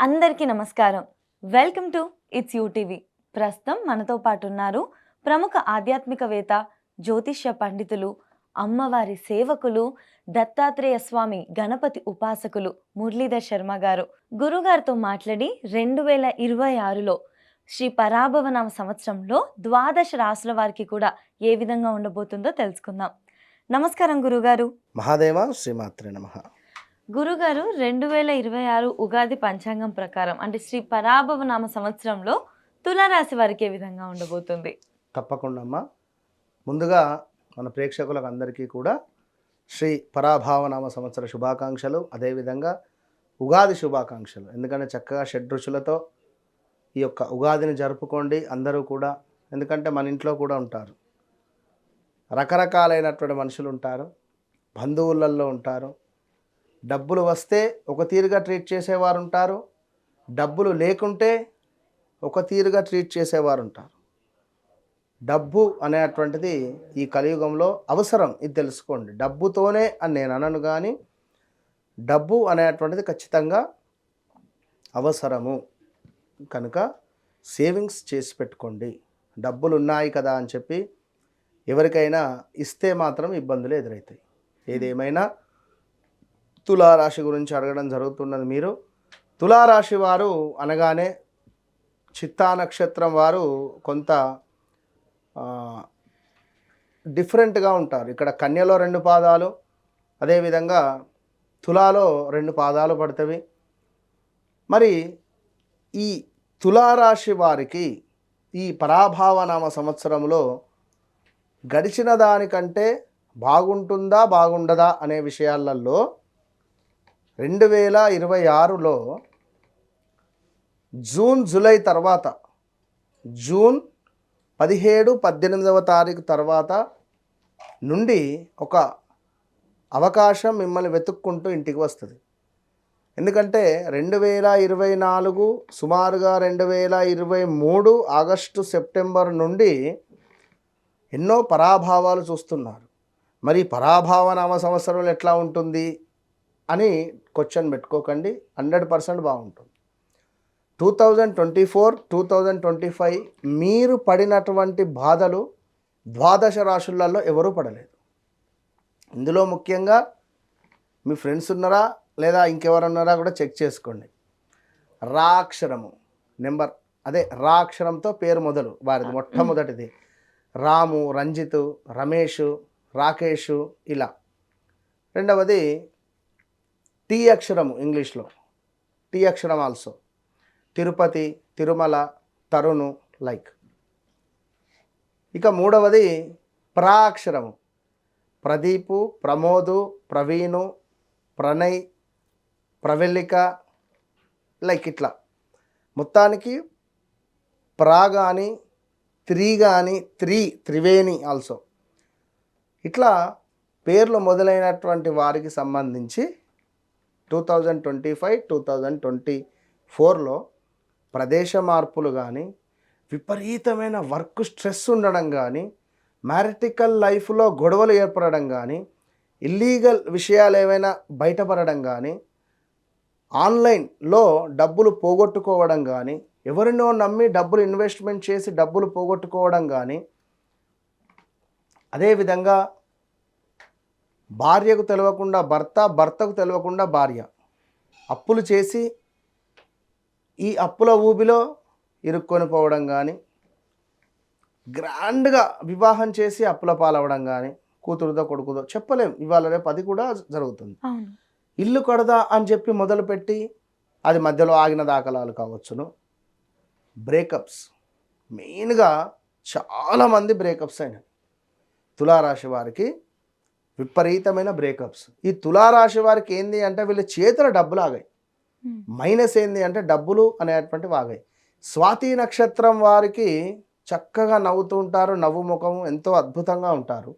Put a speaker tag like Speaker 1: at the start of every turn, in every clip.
Speaker 1: అందరికీ నమస్కారం. Welcome to it's UTV. ప్రస్తుతం మనతో పాటు ఉన్నారు ప్రముఖ ఆధ్యాత్మికవేత్త, జ్యోతిష్య పండితులు, అమ్మవారి సేవకులు, దత్తాత్రేయ స్వామి గణపతి ఉపాసకులు మురళీధర్ శర్మ గారు. గురుగారితో మాట్లాడి 2026లో శ్రీ పరాభవనామ సంవత్సరంలో ద్వాదశ రాసుల వారికి కూడా ఏ విధంగా ఉండబోతుందో తెలుసుకుందాం. నమస్కారం గురుగారు.
Speaker 2: మహాదేవ శ్రీమాత్రే నమః.
Speaker 1: గురుగారు 2026 ఉగాది పంచాంగం ప్రకారం అంటే శ్రీ పరాభవనామ సంవత్సరంలో తులారాశి వారికి ఏ విధంగా ఉండబోతుంది?
Speaker 2: తప్పకుండా అమ్మా. ముందుగా మన ప్రేక్షకులకు అందరికీ కూడా శ్రీ పరాభావనామ సంవత్సర శుభాకాంక్షలు, అదేవిధంగా ఉగాది శుభాకాంక్షలు. ఎందుకంటే చక్కగా షడ్రుచులతో ఈ యొక్క ఉగాదిని జరుపుకోండి అందరూ కూడా. ఎందుకంటే మన ఇంట్లో కూడా ఉంటారు, రకరకాలైనటువంటి మనుషులు ఉంటారు, బంధువులలో ఉంటారు. డబ్బులు వస్తే ఒక తీరుగా ట్రీట్ చేసేవారు ఉంటారు, డబ్బులు లేకుంటే ఒక తీరుగా ట్రీట్ చేసేవారు ఉంటారు. డబ్బు అనేటువంటిది ఈ కలియుగంలో అవసరం, ఇది తెలుసుకోండి. డబ్బుతోనే అని నేను అనను, కానీ డబ్బు అనేటువంటిది ఖచ్చితంగా అవసరము. కనుక సేవింగ్స్ చేసి పెట్టుకోండి. డబ్బులు ఉన్నాయి కదా అని చెప్పి ఎవరికైనా ఇస్తే మాత్రం ఇబ్బందులు ఎదురవుతాయి. ఏదేమైనా తులారాశి గురించి అడగడం జరుగుతున్నది. మీరు తులారాశి వారు అనగానే చిత్తా నక్షత్రం వారు కొంత డిఫరెంట్గా ఉంటారు. ఇక్కడ కన్యలో 2 పాదాలు, అదేవిధంగా తులాలో 2 పాదాలు పడతవి. మరి ఈ తులారాశి వారికి ఈ పరాభావనామ సంవత్సరంలో గడిచిన దానికంటే బాగుంటుందా బాగుండదా అనే విషయాలలో 2026లో జూన్ జూలై తర్వాత, జూన్ 17, 18వ తారీఖు తర్వాత నుండి ఒక అవకాశం మిమ్మల్ని వెతుక్కుంటూ ఇంటికి వస్తుంది. ఎందుకంటే 2024 సుమారుగా 2023 ఆగస్టు సెప్టెంబర్ నుండి ఎన్నో పరాభావాలు చూస్తున్నారు. మరి పరాభావనామ సంవత్సరంలో ఎట్లా ఉంటుంది అని క్వశ్చన్ పెట్టుకోకండి, 100% బాగుంటుంది. 2024, 2025 మీరు పడినటువంటి బాధలు ద్వాదశ రాశులలో ఎవరూ పడలేదు. ఇందులో ముఖ్యంగా మీ ఫ్రెండ్స్ ఉన్నారా లేదా ఇంకెవరున్నారా కూడా చెక్ చేసుకోండి. రా అక్షరము నెంబర్, అదే రా అక్షరంతో పేరు మొదలు వారిది మొట్టమొదటిది రాము, రంజితు, రమేషు, రాకేషు ఇలా. రెండవది టీ అక్షరము, ఇంగ్లీష్లో టీ అక్షరం ఆల్సో తిరుపతి, తిరుమల, తరుణు లైక్. ఇక మూడవది ప్రా అక్షరము ప్రదీపు, ప్రమోదు, ప్రవీణు, ప్రణయ్, ప్రవెల్లిక లైక్ ఇట్లా. మొత్తానికి ప్రా కానీ, త్రీ కానీ, త్రివేణి ఆల్సో ఇట్లా పేర్లు మొదలైనటువంటి వారికి సంబంధించి 2025, 2024లో ప్రదేశ మార్పులు కానీ, విపరీతమైన వర్క్ స్ట్రెస్ ఉండడం కానీ, మ్యారిటికల్ లైఫ్లో గొడవలు ఏర్పడడం కానీ, ఇల్లీగల్ విషయాలు ఏవైనా బయటపడడం కానీ, ఆన్లైన్లో డబ్బులు పోగొట్టుకోవడం కానీ, ఎవరినో నమ్మి డబ్బులు ఇన్వెస్ట్మెంట్ చేసి డబ్బులు పోగొట్టుకోవడం కానీ, అదేవిధంగా భార్యకు తెలియకుండా భర్త, భర్తకు తెలియకుండా భార్య అప్పులు చేసి ఈ అప్పుల ఊబిలో ఇరుక్కొని పోవడం కానీ, గ్రాండ్గా వివాహం చేసి అప్పుల పాలవడం కానీ, కూతురుదో కొడుకుదో చెప్పలేం, ఇవాళ రేపు అది కూడా జరుగుతుంది. ఇల్లు కడదా అని చెప్పి మొదలుపెట్టి అది మధ్యలో ఆగిన దాఖలాలు కావచ్చును. బ్రేకప్స్ మెయిన్గా చాలామంది బ్రేకప్స్ అయినాయి. తులారాశి వారికి విపరీతమైన బ్రేకప్స్. ఈ తులారాశి వారికి ఏంది అంటే వీళ్ళ చేతుల డబ్బులు ఆగాయి. మైనస్ ఏంది అంటే డబ్బులు అనేటువంటి వాగాయి. స్వాతి నక్షత్రం వారికి చక్కగా నవ్వుతూ ఉంటారు, నవ్వు ముఖము ఎంతో అద్భుతంగా ఉంటారు.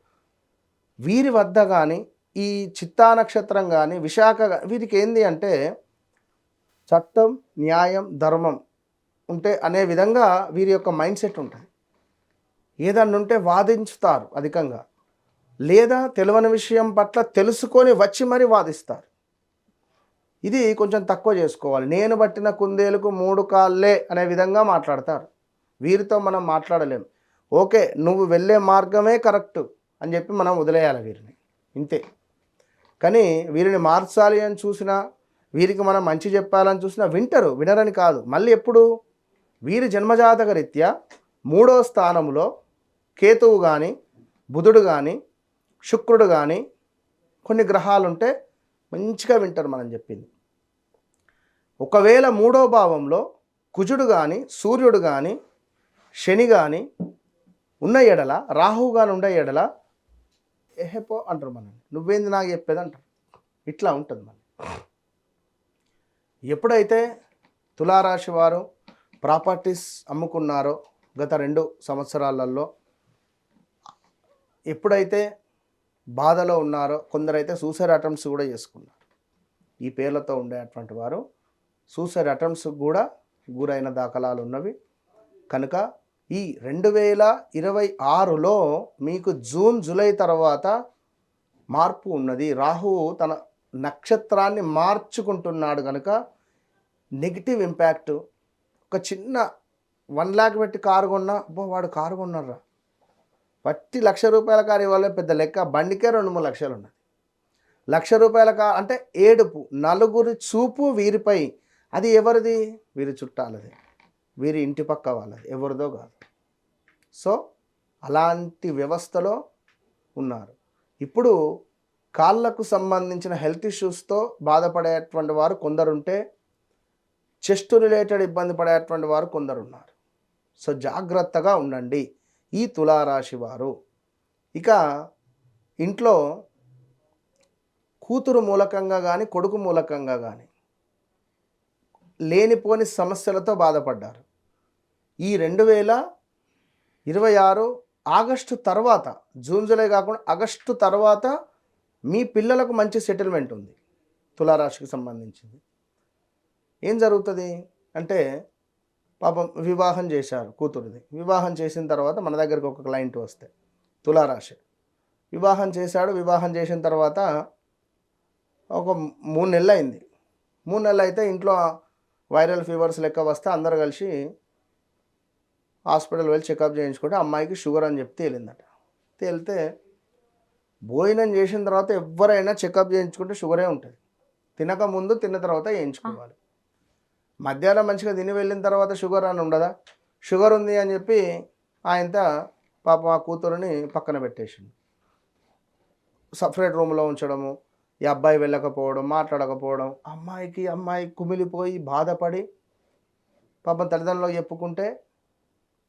Speaker 2: వీరి వద్ద కానీ, ఈ చిత్తా నక్షత్రం కానీ, విశాఖ వీరికి ఏంది అంటే చట్టం, న్యాయం, ధర్మం ఉంటే అనే విధంగా వీరి యొక్క మైండ్ సెట్ ఉంటుంది. ఏదన్నా ఉంటే వాదించుతారు అధికంగా, లేదా తెలియని విషయం పట్ల తెలుసుకొని వచ్చి మరీ వాదిస్తారు. ఇది కొంచెం తక్కువ చేసుకోవాలి. నేను పట్టిన కుందేలుకు 3 కాళ్ళే అనే విధంగా మాట్లాడతారు. వీరితో మనం మాట్లాడలేం. ఓకే, నువ్వు వెళ్ళే మార్గమే కరెక్టు అని చెప్పి మనం వదిలేయాలి వీరిని, ఇంతే. కానీ వీరిని మార్చాలి అని చూసినా, వీరికి మనం మంచి చెప్పాలని చూసినా వింటారు, వినరని కాదు. మళ్ళీ ఎప్పుడు వీరి జన్మజాతక రీత్యా 3వ స్థానంలో కేతువు కానీ, బుధుడు కానీ, శుక్రుడు కానీ కొన్ని గ్రహాలుంటే మంచిగా వింటారు మనం చెప్పింది. ఒకవేళ 3వ భావంలో కుజుడు కానీ, సూర్యుడు కానీ, శని కానీ ఉన్న ఎడల, రాహువు కానీ ఉండే ఎడల ఏహేపో అంటారు మనం, నువ్వేంది నాకు చెప్పేది అంటారు. ఇట్లా ఉంటుంది మనం. ఎప్పుడైతే తులారాశి వారు ప్రాపర్టీస్ అమ్ముకున్నారో గత 2 సంవత్సరాలలో, ఎప్పుడైతే బాధలో ఉన్నారో, కొందరైతే సూసైడ్ అటెంప్ట్స్ కూడా చేసుకున్నారు. ఈ పేర్లతో ఉండేటువంటి వారు సూసైడ్ అటెంప్ట్స్ కూడా గురైన దాఖలాలు ఉన్నవి. కనుక ఈ 2026లో మీకు జూన్ జూలై తర్వాత మార్పు ఉన్నది. రాహువు తన నక్షత్రాన్ని మార్చుకుంటున్నాడు కనుక నెగిటివ్ ఇంపాక్ట్. ఒక చిన్న 1 lakh పెట్టి కారు కొన్నా, వాడు కారు కొన్నారా, పట్టి ₹1,00,000 కారు ఇవ్వాలి, పెద్ద లెక్క. బండికే 2-3 లక్షలు ఉన్నది. ₹1,00,000 కారు అంటే ఏడుపు, నలుగురి చూపు వీరిపై. అది ఎవరిది? వీరి చుట్టాలది, వీరి ఇంటి పక్క వాళ్ళది, ఎవరిదో కాదు. సో అలాంటి వ్యవస్థలో ఉన్నారు. ఇప్పుడు కాళ్ళకు సంబంధించిన హెల్త్ ఇష్యూస్తో బాధపడేటువంటి వారు కొందరుంటే, చెస్ట్ రిలేటెడ్ ఇబ్బంది పడేటువంటి వారు కొందరున్నారు. సో జాగ్రత్తగా ఉండండి ఈ తులారాశి వారు. ఇక ఇంట్లో కూతురు మూలకంగా కానీ, కొడుకు మూలకంగా కానీ లేనిపోని సమస్యలతో బాధపడ్డారు. ఈ 2026 ఆగస్టు తర్వాత, జూన్ జూలై కాకుండా ఆగస్టు తర్వాత మీ పిల్లలకు మంచి సెటిల్మెంట్ ఉంది. తులారాశికి సంబంధించింది ఏం జరుగుతుంది అంటే, పాపం వివాహం చేశారు కూతురుది. వివాహం చేసిన తర్వాత మన దగ్గరకు ఒక క్లయింట్ వస్తే, తులారాశి వివాహం చేశాడు. వివాహం చేసిన తర్వాత ఒక 3 నెలలు అయింది. 3 నెలలు అయితే ఇంట్లో వైరల్ ఫీవర్స్ లెక్క వస్తే అందరు కలిసి హాస్పిటల్ వెళ్ళి చెకప్ చేయించుకుంటే అమ్మాయికి షుగర్ అని చెప్పి తేలిందట. తేలితే భోజనం చేసిన తర్వాత ఎవరైనా చెకప్ చేయించుకుంటే షుగరే ఉంటుంది. తినక ముందు, తిన్న తర్వాత చేయించుకోవాలి. మధ్యాహ్నం మంచిగా తిని వెళ్ళిన తర్వాత షుగర్ అని ఉండదా? షుగర్ ఉంది అని చెప్పి ఆయనతో పాపం ఆ కూతురుని పక్కన పెట్టేసిండు. సపరేట్ రూమ్లో ఉంచడము, ఈ అబ్బాయి వెళ్ళకపోవడం, మాట్లాడకపోవడం, అమ్మాయి కుమిలిపోయి బాధపడి పాపం తల్లిదండ్రులకు చెప్పుకుంటే,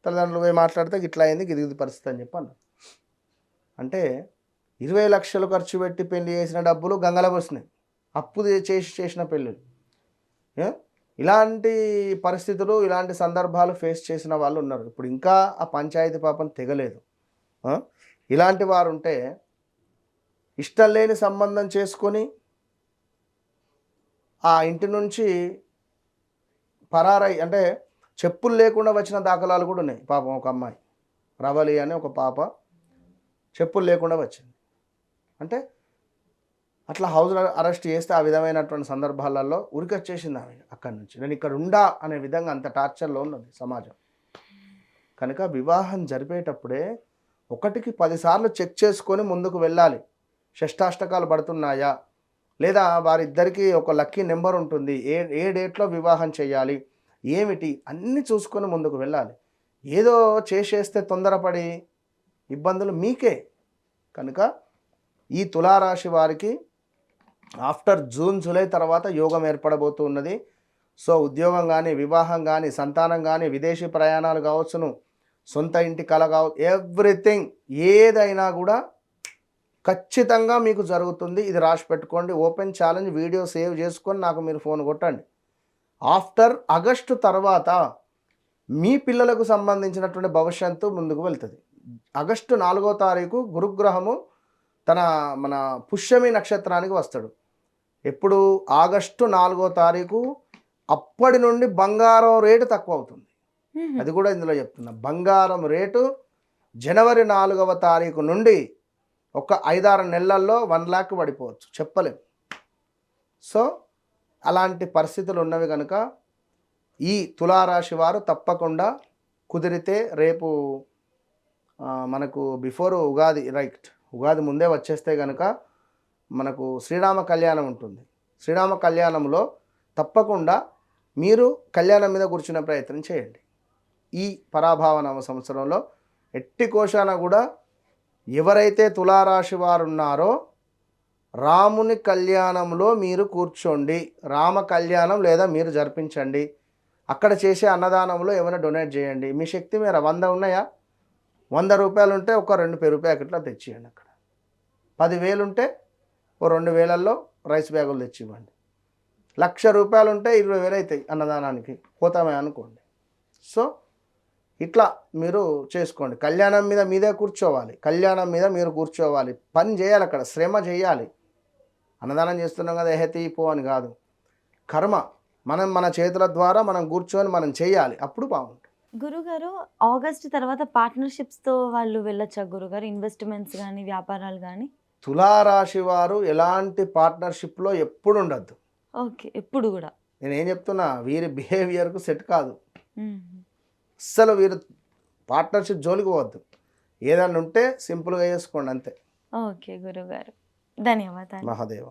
Speaker 2: తల్లిదండ్రులు పోయి మాట్లాడితే ఇట్లా అయింది, ఇది పరిస్థితి అని చెప్పి అన్నారు. అంటే 20 లక్షలు ఖర్చు పెట్టి పెళ్లి చేసిన డబ్బులు గంగలో వస్తున్నాయి. అప్పు చేసిన పెళ్ళిళ్ళు. ఇలాంటి పరిస్థితులు, ఇలాంటి సందర్భాలు ఫేస్ చేసిన వాళ్ళు ఉన్నారు. ఇప్పుడు ఇంకా ఆ పంచాయతీ పాపం తెగలేదు. ఇలాంటి వారు ఉంటే ఇష్టం లేని సంబంధం చేసుకొని ఆ ఇంటి నుంచి పరారై, అంటే చెప్పులు లేకుండా వచ్చిన దాఖలాలు కూడా ఉన్నాయి. పాపం ఒక అమ్మాయి రవలి అని ఒక పాప చెప్పులు లేకుండా వచ్చింది. అంటే అట్లా హౌస్ అరెస్ట్ చేస్తే ఆ విధమైనటువంటి సందర్భాలలో ఉరికొచ్చేసింది ఆమె అక్కడి నుంచి. నేను ఇక్కడ ఉండా అనే విధంగా అంత టార్చర్లో ఉన్నది సమాజం. కనుక వివాహం జరిపేటప్పుడే 1కి 10 సార్లు చెక్ చేసుకొని ముందుకు వెళ్ళాలి. షష్టాష్టకాలు పడుతున్నాయా, లేదా వారిద్దరికీ ఒక లక్కీ నెంబర్ ఉంటుంది, ఏ డేట్లో వివాహం చేయాలి, ఏమిటి అన్నీ చూసుకొని ముందుకు వెళ్ళాలి. ఏదో చేసేస్తే తొందరపడి ఇబ్బందులు మీకే. కనుక ఈ తులారాశి వారికి ఆఫ్టర్ జూన్ జూలై తర్వాత యోగం ఏర్పడబోతున్నది. సో ఉద్యోగం కానీ, వివాహం కానీ, సంతానం కానీ, విదేశీ ప్రయాణాలు కావచ్చును, సొంత ఇంటి కళ కావచ్చు, ఎవ్రీథింగ్ ఏదైనా కూడా ఖచ్చితంగా మీకు జరుగుతుంది. ఇది రాసి పెట్టుకోండి. ఓపెన్ ఛాలెంజ్ వీడియో సేవ్ చేసుకొని నాకు మీరు ఫోన్ కొట్టండి. ఆఫ్టర్ ఆగస్టు తర్వాత మీ పిల్లలకు సంబంధించినటువంటి భవిష్యత్తు ముందుకు వెళ్తుంది. ఆగస్టు 4వ తారీఖు గురుగ్రహము మన పుష్యమి నక్షత్రానికి వస్తాడు. ఎప్పుడు? ఆగస్టు 4వ తారీఖు. అప్పటి నుండి బంగారం రేటు తక్కువ అవుతుంది. అది కూడా ఇందులో చెప్తున్నా. బంగారం రేటు జనవరి 4వ తారీఖు నుండి ఒక 5-6 నెలల్లో 1 lakh పడిపోవచ్చు, చెప్పలేం. సో అలాంటి పరిస్థితులు ఉన్నవి కనుక ఈ తులారాశి వారు తప్పకుండా కుదిరితే రేపు మనకు బిఫోర్ ఉగాది, రైట్, ఉగాది ముందే వచ్చేస్తే కనుక మనకు శ్రీరామ కళ్యాణం ఉంటుంది. శ్రీరామ కళ్యాణంలో తప్పకుండా మీరు కళ్యాణం మీద కూర్చునే ప్రయత్నం చేయండి. ఈ పరాభావ నవ సంవత్సరంలో ఎట్టి కోశాన కూడా ఎవరైతే తులారాశి వారు ఉన్నారో రాముని కళ్యాణంలో మీరు కూర్చోండి, రామ కళ్యాణం లేదా మీరు జరిపించండి. అక్కడ చేసే అన్నదానంలో ఏమైనా డొనేట్ చేయండి. మీ శక్తి మేర 100 ఉన్నాయా, 100 రూపాయలు ఉంటే ఒక 2 పెరుగు ప్యాకెట్లు తెచ్చియండి. అక్కడ 10,000 ఉంటే ఓ 2,000ల్లో రైస్ బ్యాగులు తెచ్చివ్వండి. 1,00,000 రూపాయలు ఉంటే 20,000 అవుతాయి అన్నదానానికి, పోతామే అనుకోండి. సో ఇట్లా మీరు చేసుకోండి. కళ్యాణం మీద మీదే కూర్చోవాలి, కళ్యాణం మీద మీరు కూర్చోవాలి, పని చేయాలి, అక్కడ శ్రమ చేయాలి. అన్నదానం చేస్తున్నాం కదా ఎహతి పో అని కాదు, కర్మ మన చేతుల ద్వారా మనం కూర్చొని మనం చేయాలి, అప్పుడు బాగుంటుంది.
Speaker 1: గురుగారు, ఆగస్ట్ తర్వాత పార్ట్నర్షిప్స్తో వాళ్ళు వెళ్ళొచ్చా గురుగారు? ఇన్వెస్ట్మెంట్స్ కానీ వ్యాపారాలు కానీ?
Speaker 2: తులారాశి వారు ఎలాంటి పార్ట్నర్షిప్లో ఎప్పుడు ఉండద్దు.
Speaker 1: ఓకే, ఎప్పుడు కూడా?
Speaker 2: నేనేం చెప్తున్నా, వీరి బిహేవియర్కు సెట్ కాదు. అస్సలు వీరు పార్ట్నర్షిప్ జోలికి పోవద్దు. ఏదన్నా ఉంటే సింపుల్గా చేసుకోండి అంతే.
Speaker 1: ఓకే గురుగారు, ధన్యవాదాలు.
Speaker 2: మహాదేవ.